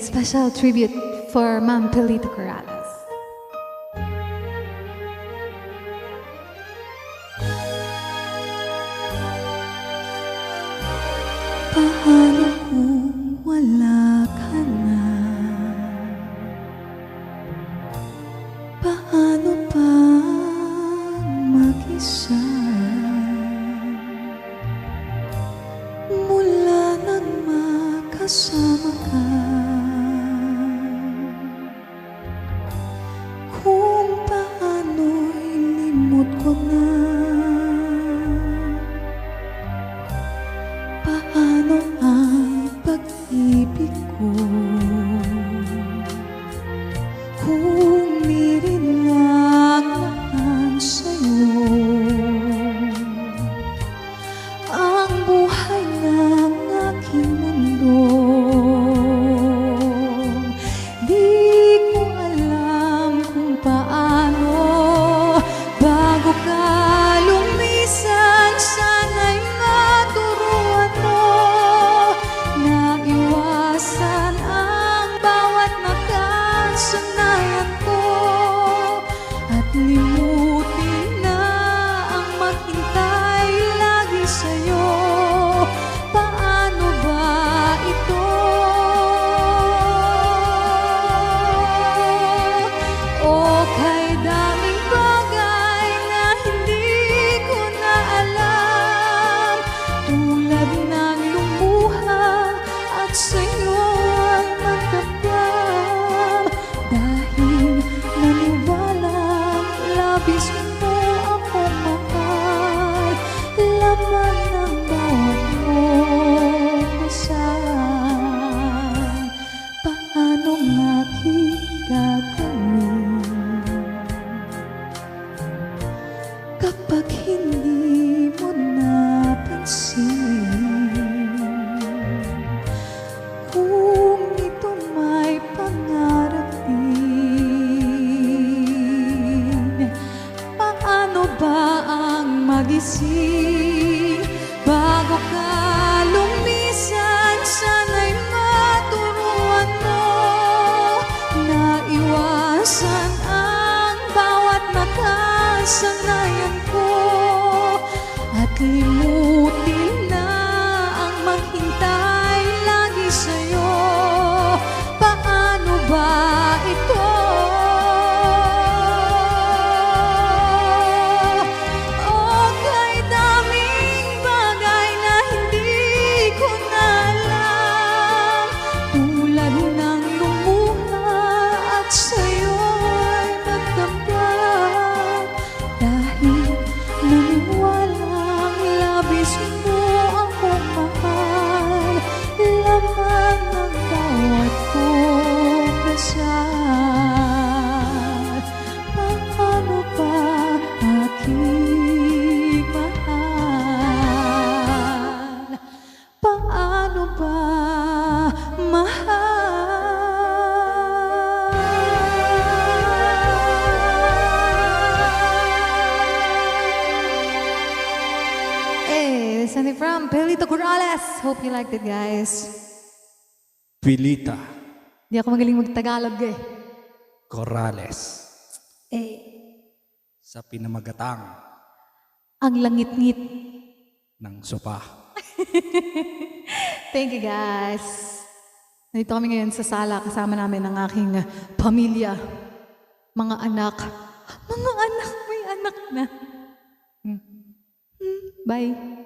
special tribute for Ma'am Pilito Corrales. Paano kung wala ka na? Paano pa mag-isa? Mula nang makasama ka, kung paano'y limot ko na. Paano ang pag-ibig ko kung nirinlangan sa'yo ang buhay ng aking mundo? Di ko alam kung paano bago ka lumisan. Sana'y maturuan mo na iwasan ang bawat nakasanayan ko at limutin na ang maghintay lagi sa'yo. Paano ba ito? O kay daming bagay na hindi ko na alam, tulad ng lumuha at sa'yo ay magdamdam. Dahil naniwalang labis mo ako mahal, laman ng bawat mong dasal. Paanong aking gagawin kapag hindi mo napansin? Kung ito may pangarap din, paano ba ang magising bago ka lumisan? Sana'y maturuan mo na iwasan ang bawat nakasanayan ko at limutin na ang maghintay lagi sa'yo. Paano ba ito? O kay daming bagay na hindi ko na alam, tulad ng lumuha at sa'yo ay magdamdam. Dahil naniwalang labis mo akong mahal, laman ng bawat kong dasal. Paano ba aking mahal? Paano ba Sunny from Pilito Corrales. Hope you liked it, guys. Pilita Di ako magaling mag-Tagalog eh. Corrales sa pinamagatang Ang langit-ngit. ng sopa. Thank you, guys. Nandito kami ngayon sa sala kasama namin ang aking pamilya. Mga anak. Mga anak, may anak na. Bye.